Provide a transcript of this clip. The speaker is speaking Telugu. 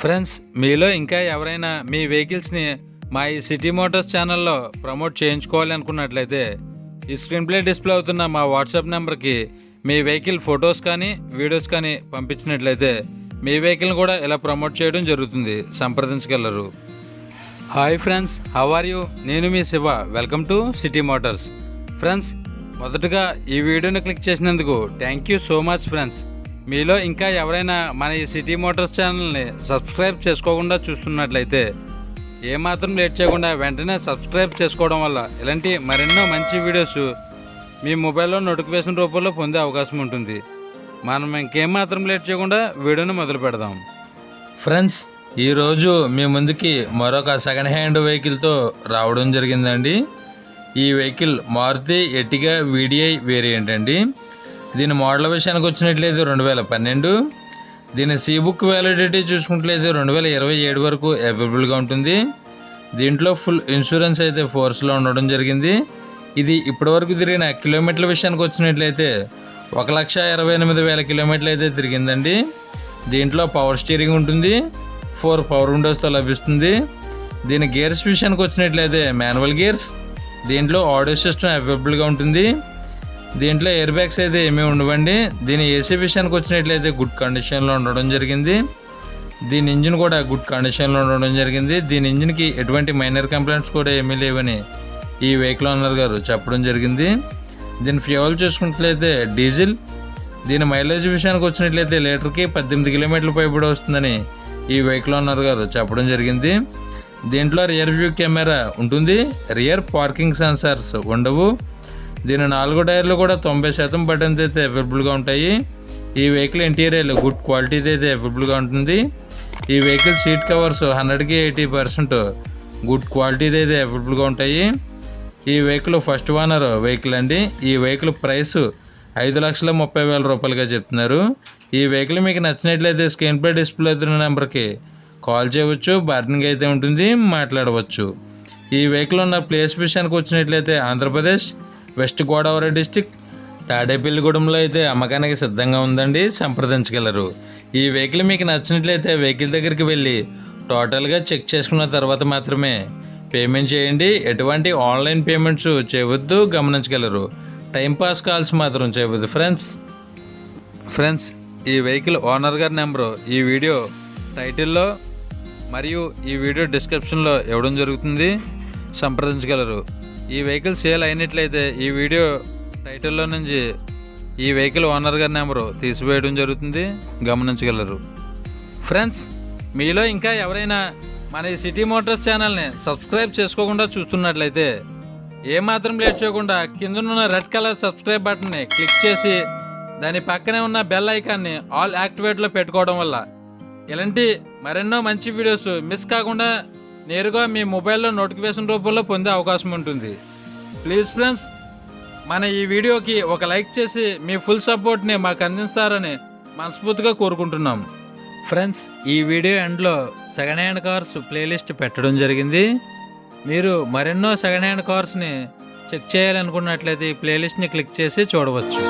ఫ్రెండ్స్, మీలో ఇంకా ఎవరైనా మీ వెహికల్స్ని మా ఈ సిటీ మోటార్స్ ఛానల్లో ప్రమోట్ చేయించుకోవాలి అనుకున్నట్లయితే ఈ స్క్రీన్ ప్లే డిస్ప్లే అవుతున్న మా వాట్సాప్ నెంబర్కి మీ వెహికల్ ఫొటోస్ కానీ వీడియోస్ కానీ పంపించినట్లయితే మీ వెహికల్ని కూడా ఇలా ప్రమోట్ చేయడం జరుగుతుంది. సంప్రదించగలరు. Hi friends, how are you? నేను మీ Shiva. Welcome to city motors. Friends, మొదటగా ఈ వీడియోని క్లిక్ చేసినందుకు thank you so much friends. మీలో ఇంకా ఎవరైనా మన ఈ సిటీ మోటార్స్ ఛానల్ని సబ్స్క్రైబ్ చేసుకోకుండా చూస్తున్నట్లయితే ఏమాత్రం లేట్ చేయకుండా వెంటనే సబ్స్క్రైబ్ చేసుకోవడం వల్ల ఇలాంటి మరెన్నో మంచి వీడియోస్ మీ మొబైల్లో నోటిఫికేషన్ రూపంలో పొందే అవకాశం ఉంటుంది. మనం ఇంకేమాత్రం లేట్ చేయకుండా వీడియోని మొదలు పెడదాం. ఫ్రెండ్స్, ఈరోజు మీ ముందుకి మరొక సెకండ్ హ్యాండ్ వెహికల్తో రావడం జరిగిందండి. ఈ vehicle Maruti Ertiga VDI variant అండి. దీని మోడల్ విషయానికి వచ్చినట్లయితే 2012. దీని బుక్ వ్యాలిడిటీ చూసుకున్నట్లయితే 2027 వరకు అవైలబుల్గా ఉంటుంది. దీంట్లో ఫుల్ ఇన్సూరెన్స్ అయితే ఫోర్స్లో ఉండడం జరిగింది. ఇది ఇప్పటివరకు తిరిగిన కిలోమీటర్ల విషయానికి వచ్చినట్లయితే 1,28,000 కిలోమీటర్లు అయితే తిరిగిందండి. దీంట్లో పవర్ స్టీరింగ్ ఉంటుంది, 4 పవర్ విండోస్తో లభిస్తుంది. దీని గేర్స్ విషయానికి వచ్చినట్లయితే మాన్యువల్ గేర్స్. దీంట్లో ఆడియో సిస్టమ్ అవైలబుల్గా ఉంటుంది. దీంట్లో ఎయిర్ బ్యాగ్స్ అయితే ఏమీ ఉండవండి. దీని ఏసీ విషయానికి వచ్చినట్లయితే గుడ్ కండిషన్లో ఉండడం జరిగింది. దీని ఇంజిన్ కూడా గుడ్ కండిషన్లో ఉండడం జరిగింది. దీని ఇంజిన్కి ఎటువంటి మైనర్ కంప్లైంట్స్ కూడా ఏమీ లేవని ఈ వెహికల్ ఓనర్ గారు చెప్పడం జరిగింది. దీని ఫ్యూయల్ చూసుకున్నట్లయితే డీజిల్. దీని మైలేజ్ విషయానికి వచ్చినట్లయితే లీటర్కి 18 కిలోమీటర్ల పైబడి వస్తుందని ఈ వెహికల్ ఓనర్ గారు చెప్పడం జరిగింది. దీంట్లో రియర్ వ్యూ కెమెరా ఉంటుంది, రియర్ పార్కింగ్ సెన్సార్స్ ఉండవు. దీని 4 టైర్లు కూడా 90% బటన్స్ అయితే అవైలబుల్గా ఉంటాయి. ఈ వెహికల్ ఇంటీరియర్ గుడ్ క్వాలిటీది అయితే అవైలబుల్గా ఉంటుంది. ఈ వెహికల్ సీట్ కవర్స్ 100కి 80% గుడ్ క్వాలిటీది అయితే అవైలబుల్గా ఉంటాయి. ఈ వెహికల్ ఫస్ట్ ఓనర్ వెహికల్ అండి. ఈ వెహికల్ ప్రైస్ 5,30,000 రూపాయలుగా చెప్తున్నారు. ఈ వెహికల్ మీకు నచ్చినట్లయితే స్క్రీన్ పై డిస్ప్లే అవుతున్న నెంబర్కి కాల్ చేయవచ్చు, బార్గెనింగ్ అయితే ఉంటుంది, మాట్లాడవచ్చు. ఈ వెహికల్ ఉన్న ప్లేస్ విషయానికి వచ్చినట్లయితే ఆంధ్రప్రదేశ్ వెస్ట్ గోదావరి డిస్టిక్ తాడేపల్లిగూడెంలో అయితే అమ్మకానికి సిద్ధంగా ఉందండి. సంప్రదించగలరు. ఈ వెహికల్ మీకు నచ్చినట్లయితే వెహికల్ దగ్గరికి వెళ్ళి టోటల్గా చెక్ చేసుకున్న తర్వాత మాత్రమే పేమెంట్ చేయండి. ఎటువంటి ఆన్లైన్ పేమెంట్స్ చేయవద్దు, గమనించగలరు. టైంపాస్ కాల్స్ మాత్రం చేయవద్దు ఫ్రెండ్స్, ఈ వెహికల్ ఓనర్ గారి నెంబరు ఈ వీడియో టైటిల్లో మరియు ఈ వీడియో డిస్క్రిప్షన్లో ఇవ్వడం జరుగుతుంది. సంప్రదించగలరు. ఈ వెహికల్ సేల్ అయినట్లయితే ఈ వీడియో టైటిల్లో నుంచి ఈ వెహికల్ ఓనర్ గారి నెంబరు తీసివేయడం జరుగుతుంది. గమనించగలరు. ఫ్రెండ్స్, మీలో ఇంకా ఎవరైనా మన ఈ సిటీ మోటార్స్ ఛానల్ని సబ్స్క్రైబ్ చేసుకోకుండా చూస్తున్నట్లయితే ఏమాత్రం లేట్ చేయకుండా కిందనున్న రెడ్ కలర్ సబ్స్క్రైబ్ బటన్ని క్లిక్ చేసి దాని పక్కనే ఉన్న బెల్ ఐకాన్ని ఆల్ యాక్టివేట్లో పెట్టుకోవడం వల్ల ఇలాంటి మరెన్నో మంచి వీడియోస్ మిస్ కాకుండా నేరుగా మీ మొబైల్లో నోటిఫికేషన్ రూపంలో పొందే అవకాశం ఉంటుంది. ప్లీజ్ ఫ్రెండ్స్, మన ఈ వీడియోకి ఒక లైక్ చేసి మీ ఫుల్ సపోర్ట్ని మాకు అందిస్తారని మనస్ఫూర్తిగా కోరుకుంటున్నాం. ఫ్రెండ్స్, ఈ వీడియో ఎండ్లో సెకండ్ హ్యాండ్ కార్స్ ప్లేలిస్ట్ పెట్టడం జరిగింది. మీరు మరెన్నో సెకండ్ హ్యాండ్ కార్స్ని చెక్ చేయాలనుకున్నట్లయితే ఈ ప్లేలిస్ట్ని క్లిక్ చేసి చూడవచ్చు.